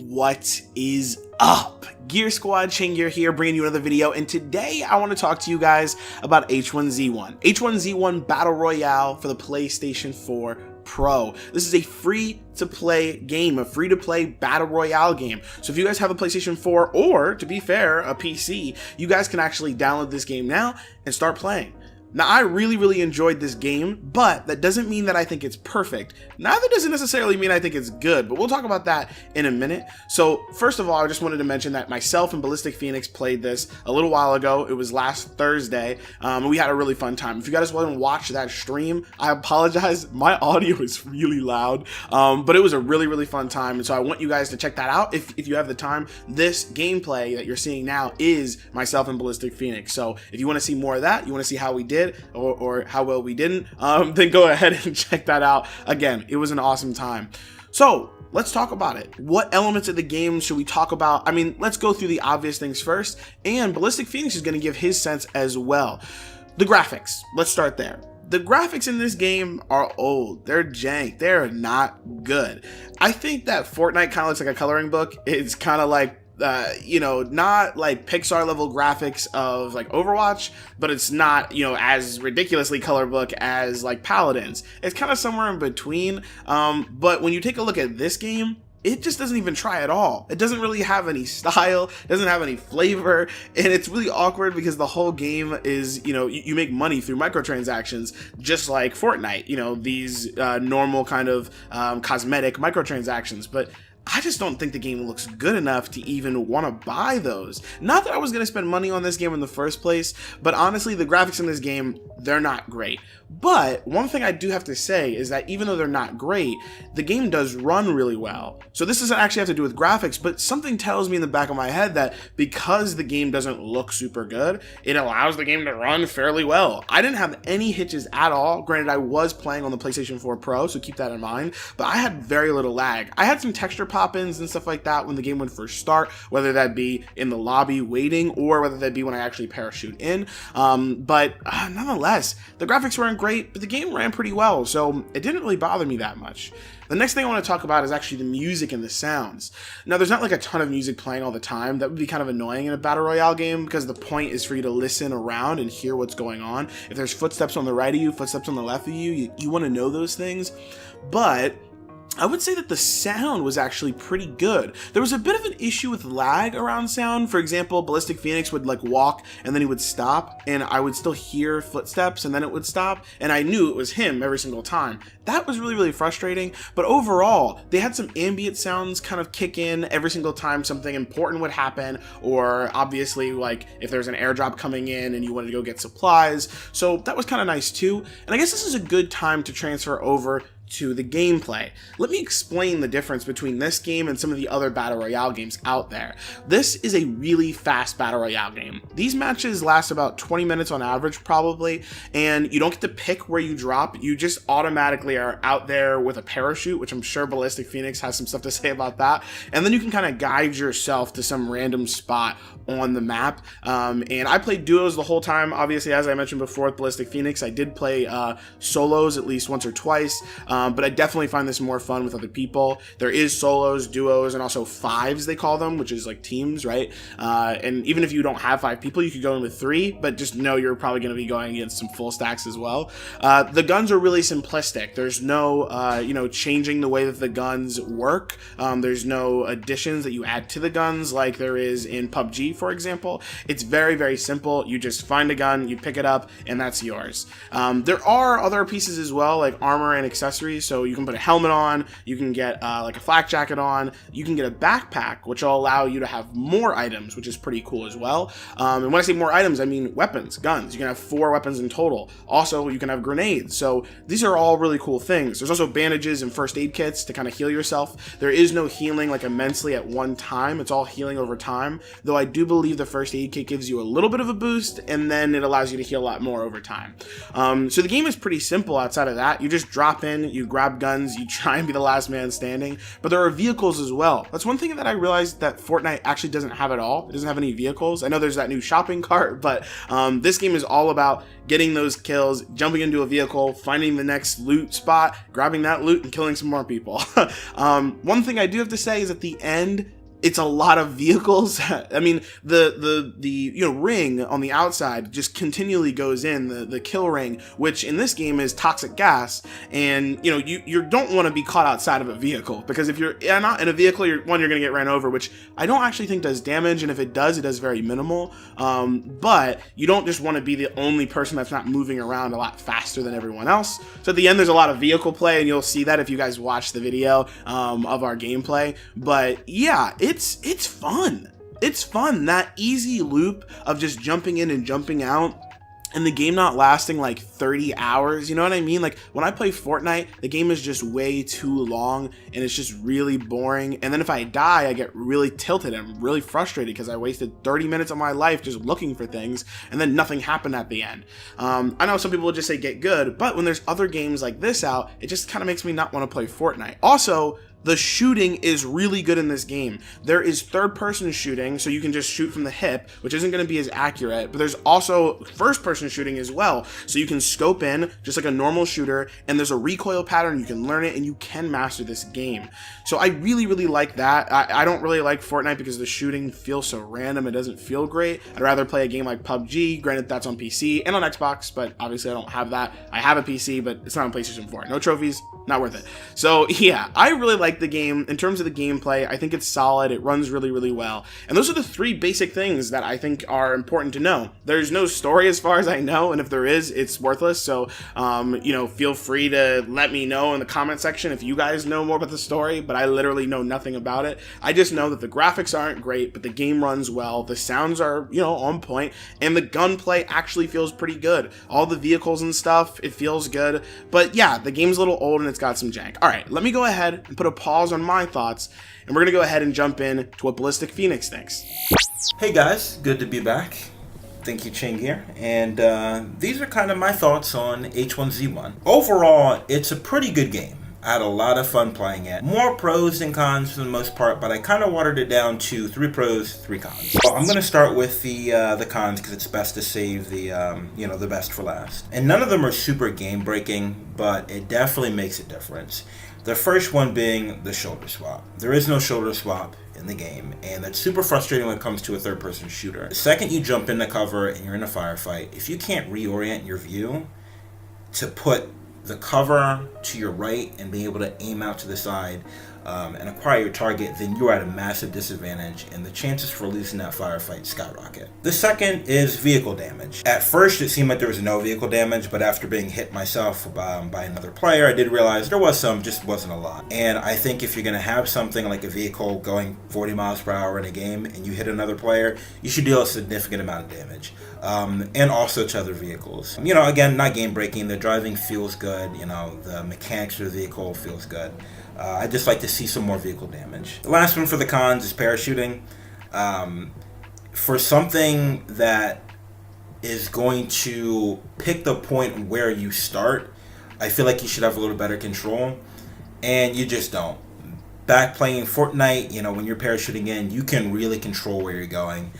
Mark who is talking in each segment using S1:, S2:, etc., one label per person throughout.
S1: What is up? Gear Squad, Chaingear here, bringing you another video, and today I want to talk to you guys about H1Z1. H1Z1 Battle Royale for the PlayStation 4 Pro. This is a free-to-play game, a free-to-play Battle Royale game. So if you guys have a PlayStation 4, or to be fair, a PC, you guys can actually download this game now and start playing. Now, I really enjoyed this game, but that doesn't mean that I think it's perfect. Neither does it necessarily mean I think it's good, but we'll talk about that in a minute. So first of all, I just wanted to mention that myself and Ballistic Phoenix played this a little while ago. It was last Thursday, and we had a really fun time. If you guys want to watch that stream, I apologize. My audio is really loud, but it was a really fun time, and so I want you guys to check that out if you have the time. This gameplay that you're seeing now is myself and Ballistic Phoenix. So if you want to see more of that, you want to see how we did, or how well we didn't, then go ahead and check that out. Again, it was an awesome time. So let's talk about it. What elements of the game should we talk about? I mean, let's go through the obvious things first, and Ballistic Phoenix is going to give his sense as well. The graphics, let's start there. The graphics in this game are old. They're jank. They're not good. I think that Fortnite kind of looks like a coloring book. It's kind of like you know, not like Pixar level graphics of like Overwatch, but it's not, you know, as ridiculously color book as like Paladins. It's kind of somewhere in between. But when you take a look at this game, it just doesn't even try at all. It doesn't really have any style, doesn't have any flavor, and it's really awkward because the whole game is, you know, you make money through microtransactions, just like Fortnite, you know, these normal kind of cosmetic microtransactions. But I just don't think the game looks good enough to even want to buy those. Not that I was going to spend money on this game in the first place, but honestly, the graphics in this game, they're not great. But one thing I do have to say is that even though they're not great, the game does run really well. So this doesn't actually have to do with graphics, but something tells me in the back of my head that because the game doesn't look super good, it allows the game to run fairly well. I didn't have any hitches at all. Granted, I was playing on the PlayStation 4 Pro, so keep that in mind, but I had very little lag. I had some texture pop-ins and stuff like that when the game would first start, whether that be in the lobby waiting or whether that be when I actually parachute in. But nonetheless, the graphics weren't great, but the game ran pretty well, so it didn't really bother me that much. The next thing I want to talk about is actually the music and the sounds. Now, there's not like a ton of music playing all the time. That would be kind of annoying in a Battle Royale game because the point is for you to listen around and hear what's going on. If there's footsteps on the right of you, footsteps on the left of you, you want to know those things. But I would say that the sound was actually pretty good. There was a bit of an issue with lag around sound. For example, Ballistic Phoenix would like walk and then he would stop and I would still hear footsteps and then it would stop and I knew it was him every single time. That was really frustrating, but overall, they had some ambient sounds kind of kick in every single time something important would happen, or obviously like if there's an airdrop coming in and you wanted to go get supplies. So that was kind of nice too. And I guess this is a good time to transfer over to the gameplay. Let me explain the difference between this game and some of the other Battle Royale games out there. This is a really fast Battle Royale game. These matches last about 20 minutes on average probably, and you don't get to pick where you drop. You just automatically are out there with a parachute, which I'm sure Ballistic Phoenix has some stuff to say about that, and then you can kind of guide yourself to some random spot on the map. And I played duos the whole time. Obviously, as I mentioned before with Ballistic Phoenix, I did play solos at least once or twice, but I definitely find this more fun with other people. There is solos, duos, and also fives, they call them, which is like teams, right? And even if you don't have 5 people, you could go in with 3, but just know you're probably going to be going against some full stacks as well. The guns are really simplistic. There's no, you know, changing the way that the guns work. There's no additions that you add to the guns like there is in PUBG, for example. It's very simple. You just find a gun, you pick it up, and that's yours. There are other pieces as well, like armor and accessories. So you can put a helmet on, you can get like a flak jacket on, you can get a backpack, which will allow you to have more items, which is pretty cool as well. And when I say more items, I mean weapons, guns. You can have 4 weapons in total. Also, you can have grenades. So these are all really cool things. There's also bandages and first aid kits to kind of heal yourself. There is no healing like immensely at one time. It's all healing over time, though I do believe the first aid kit gives you a little bit of a boost and then it allows you to heal a lot more over time. So the game is pretty simple outside of that. You just drop in, you grab guns, you try and be the last man standing, but there are vehicles as well. That's one thing that I realized that Fortnite actually doesn't have at all. It doesn't have any vehicles. I know there's that new shopping cart, but this game is all about getting those kills, jumping into a vehicle, finding the next loot spot, grabbing that loot, and killing some more people. One thing I do have to say is at the end, it's a lot of vehicles. I mean, the ring on the outside just continually goes in, the kill ring, which in this game is toxic gas, and you don't want to be caught outside of a vehicle, because if you're not in a vehicle, you're gonna get ran over, which I don't actually think does damage, and if it does very minimal. But you don't just want to be the only person that's not moving around a lot faster than everyone else. So at the end, there's a lot of vehicle play, and you'll see that if you guys watch the video of our gameplay. But yeah, it's fun. It's fun. That easy loop of just jumping in and jumping out, and the game not lasting like 30 hours, you know what I mean? Like when I play Fortnite, the game is just way too long and it's just really boring. And then if I die, I get really tilted and I'm really frustrated because I wasted 30 minutes of my life just looking for things and then nothing happened at the end. I know some people will just say get good, but when there's other games like this out, it just kind of makes me not want to play Fortnite. Also, the shooting is really good in this game. There is third-person shooting, so you can just shoot from the hip, which isn't going to be as accurate, but there's also first-person shooting as well, so you can scope in just like a normal shooter, and there's a recoil pattern, you can learn it, and you can master this game. So I really, really like that. I don't really like Fortnite because the shooting feels so random, it doesn't feel great. I'd rather play a game like PUBG, granted that's on PC and on Xbox, but obviously I don't have that. I have a PC, but it's not on PlayStation 4. No trophies, not worth it. So yeah, I really like the game. In terms of the gameplay, I think it's solid. It runs really, really well. And those are the three basic things that I think are important to know. There's no story as far as I know, and if there is, it's worthless. So, feel free to let me know in the comment section if you guys know more about the story, but I literally know nothing about it. I just know that the graphics aren't great, but the game runs well. The sounds are, on point, and the gunplay actually feels pretty good. All the vehicles and stuff, it feels good. But yeah, the game's a little old and it's got some jank. All right, let me go ahead and put a pause on my thoughts, and we're gonna go ahead and jump in to what Ballistic Phoenix thinks.
S2: Hey guys, good to be back. Thank you, Chaingear. And these are kind of my thoughts on H1Z1. Overall, it's a pretty good game. I had a lot of fun playing it. More pros than cons for the most part, but I kind of watered it down to 3 pros, 3 cons. Well, I'm going to start with the cons because it's best to save the the best for last. And none of them are super game breaking, but it definitely makes a difference. The first one being the shoulder swap. There is no shoulder swap in the game, and that's super frustrating when it comes to a third-person shooter. The second you jump into cover and you're in a firefight, if you can't reorient your view to put the cover to your right and be able to aim out to the side and acquire your target, then you're at a massive disadvantage, and the chances for losing that firefight skyrocket. The second is vehicle damage. At first, it seemed like there was no vehicle damage, but after being hit myself by another player, I did realize there was some, just wasn't a lot. And I think if you're going to have something like a vehicle going 40 miles per hour in a game and you hit another player, you should deal a significant amount of damage. And also to other vehicles. Again, not game breaking. The driving feels good. The mechanics of the vehicle feels good. I just like to see some more vehicle damage. The last one for the cons is parachuting. For something that is going to pick the point where you start, I feel like you should have a little better control, and you just don't. Back playing Fortnite, when you're parachuting in, you can really control where you're going.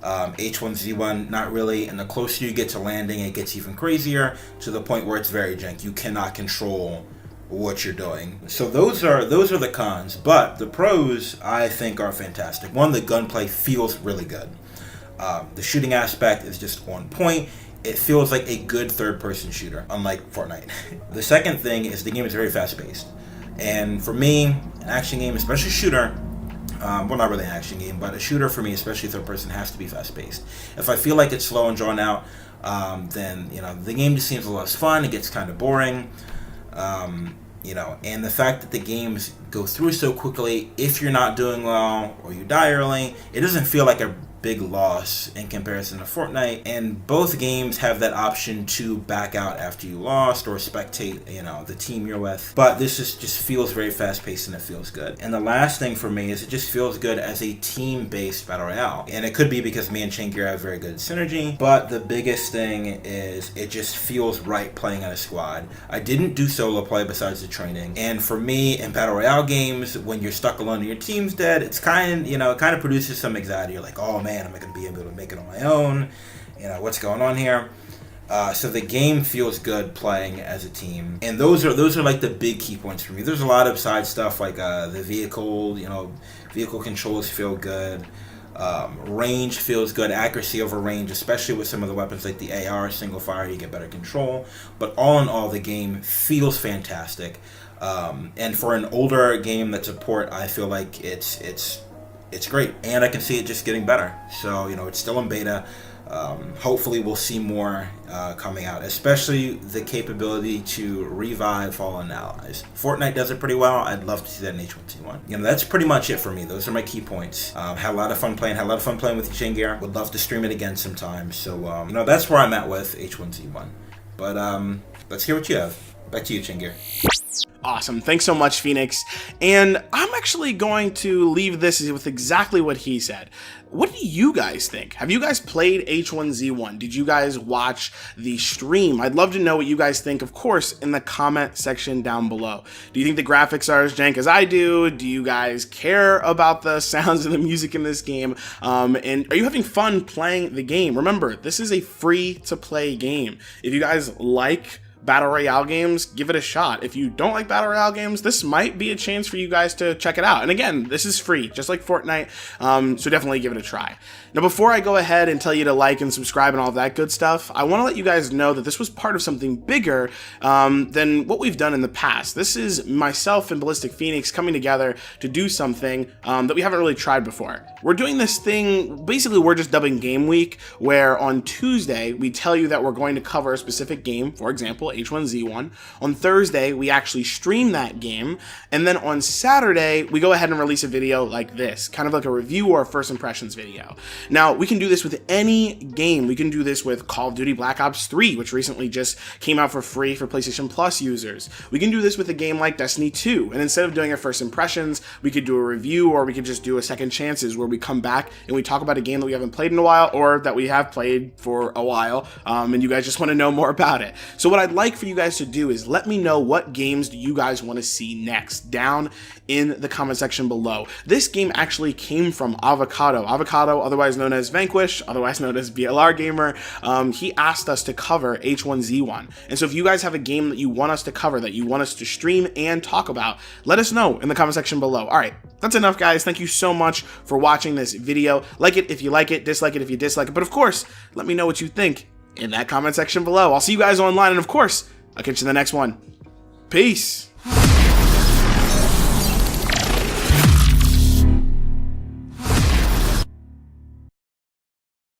S2: H1Z1, not really, and the closer you get to landing, it gets even crazier to the point where it's very jank. You cannot control what you're doing. So those are the cons, but the pros I think are fantastic. One, the gunplay feels really good. The shooting aspect is just on point. It feels like a good third-person shooter, unlike Fortnite. The second thing is the game is very fast-paced, and for me, an action game, especially shooter, well, not really an action game, but a shooter for me, especially third person, has to be fast-paced. If I feel like it's slow and drawn out, then the game just seems less fun. It gets kind of boring. And the fact that the games go through so quickly, if you're not doing well or you die early, it doesn't feel like a big loss in comparison to Fortnite, and both games have that option to back out after you lost or spectate, you know, the team you're with. But this just feels very fast-paced and it feels good. And the last thing for me is it just feels good as a team-based battle royale. And it could be because me and Chaingear have very good synergy, but the biggest thing is it just feels right playing on a squad. I didn't do solo play besides the training, and for me in battle royale games, when you're stuck alone and your team's dead, it's kind of produces some anxiety. You're like, oh man, am I going to be able to make it on my own? You know, what's going on here? So the game feels good playing as a team, and those are like the big key points for me. There's a lot of side stuff like the vehicle, vehicle controls feel good. Range feels good, accuracy over range, especially with some of the weapons like the AR single fire, you get better control. But all in all, the game feels fantastic. And for an older game that's a port, I feel like it's great, and I can see it just getting better. So it's still in beta. Hopefully we'll see more coming out, especially the capability to revive fallen allies. Fortnite does it pretty well. I'd love to see that in H1Z1. That's pretty much it for me. Those are my key points. Had a lot of fun playing. Had a lot of fun playing with Chaingear. Would love to stream it again sometime. So that's where I'm at with H1Z1. But let's hear what you have. Back to you, Chaingear.
S1: Awesome. Thanks so much, Phoenix. And I'm actually going to leave this with exactly what he said. What do you guys think? Have you guys played H1Z1? Did you guys watch the stream? I'd love to know what you guys think, of course, in the comment section down below. Do you think the graphics are as jank as I do? Do you guys care about the sounds and the music in this game? And are you having fun playing the game? Remember, this is a free-to-play game. If you guys like battle royale games, give it a shot. If you don't like battle royale games, this might be a chance for you guys to check it out. And again, this is free, just like Fortnite, so definitely give it a try. Now, before I go ahead and tell you to like and subscribe and all that good stuff, I want to let you guys know that this was part of something bigger than what we've done in the past. This is myself and Ballistic Phoenix coming together to do something that we haven't really tried before. We're doing this thing, basically we're just dubbing Game Week, where on Tuesday, we tell you that we're going to cover a specific game, for example, H1Z1. On Thursday, we actually stream that game, and then on Saturday, we go ahead and release a video like this, kind of like a review or a first impressions video. Now, we can do this with any game. We can do this with Call of Duty Black Ops 3, which recently just came out for free for PlayStation Plus users. We can do this with a game like Destiny 2, and instead of doing our first impressions, we could do a review, or we could just do a second chances where we come back and we talk about a game that we haven't played in a while, or that we have played for a while, and you guys just want to know more about it. So what I'd like for you guys to do is let me know what games do you guys want to see next down in the comment section below. This game actually came from Avocado, otherwise known as Vanquish, otherwise known as BLR Gamer. He asked us to cover H1Z1. And so if you guys have a game that you want us to cover, that you want us to stream and talk about, let us know in the comment section below. All right, that's enough, guys. Thank you so much for watching this video. Like it if you like it, dislike it if you dislike it, but of course, let me know what you think in that comment section below. I'll see you guys online, and of course, I'll catch you in the next one. Peace.